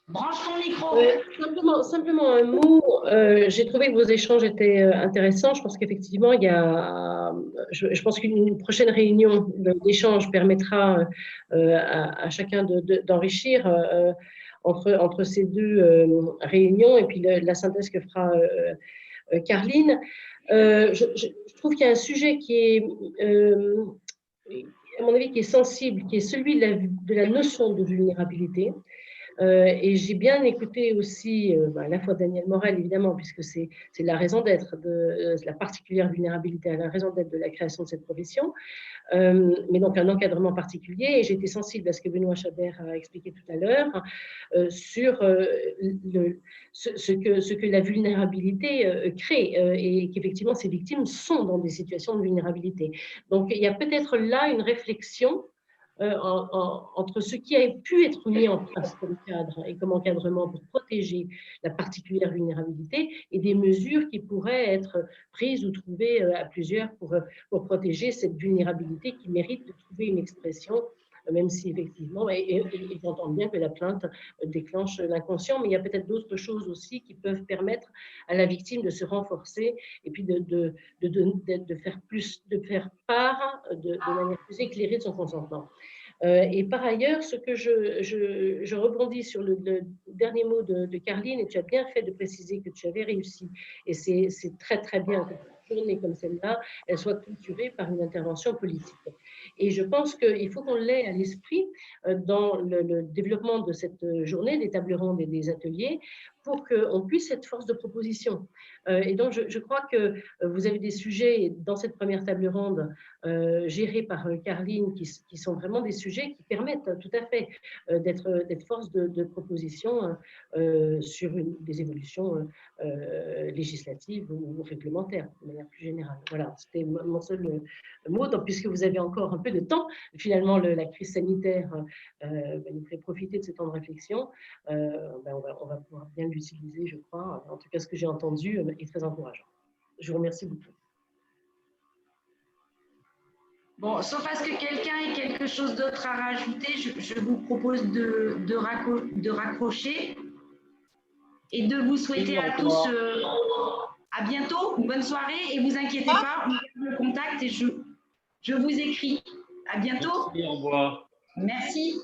Branche ton micro. Simplement un mot. J'ai trouvé que vos échanges étaient intéressants. Je pense qu'effectivement, je pense qu'une prochaine réunion d'échange permettra à chacun d'enrichir entre ces deux réunions et puis la synthèse que fera Carline. Je trouve qu'il y a un sujet qui est à mon avis, qui est sensible, qui est celui de la notion de vulnérabilité. Et j'ai bien écouté aussi à la fois Daniel Morel, évidemment, puisque c'est la raison d'être, de la particulière vulnérabilité, la raison d'être de la création de cette profession, mais donc un encadrement particulier. Et j'ai été sensible à ce que Benoît Chabert a expliqué tout à l'heure sur ce que la vulnérabilité crée et qu'effectivement ces victimes sont dans des situations de vulnérabilité. Donc il y a peut-être là une réflexion entre ce qui a pu être mis en place comme cadre et comme encadrement pour protéger la particulière vulnérabilité et des mesures qui pourraient être prises ou trouvées à plusieurs pour protéger cette vulnérabilité qui mérite de trouver une expression, même si effectivement, et j'entends bien que la plainte déclenche l'inconscient, mais il y a peut-être d'autres choses aussi qui peuvent permettre à la victime de se renforcer et puis de faire part de manière plus éclairée de son consentement. Et par ailleurs, ce que je rebondis sur le dernier mot de Carline, et tu as bien fait de préciser que tu avais réussi, et c'est très très bien que une journée comme celle-là, elle soit clôturée par une intervention politique. Et je pense qu'il faut qu'on l'ait à l'esprit dans le développement de cette journée, des tables rondes et des ateliers, pour qu'on puisse être force de proposition. Et donc, je crois que vous avez des sujets dans cette première table ronde gérés par Carline qui sont vraiment des sujets qui permettent tout à fait d'être force de proposition sur des évolutions législatives ou réglementaires de manière plus générale. Voilà, c'était mon seul mot. Donc, puisque vous avez encore un peu de temps, finalement, la crise sanitaire nous fait profiter de ce temps de réflexion. On va pouvoir bien l'utiliser, je crois. En tout cas, ce que j'ai entendu est très encourageant. Je vous remercie beaucoup. Bon, sauf à ce que quelqu'un ait quelque chose d'autre à rajouter, je vous propose de raccrocher et de vous souhaiter à tous à bientôt, une bonne soirée, et vous inquiétez pas, on garde le contact et je vous écris. À bientôt. Merci, au revoir. Merci.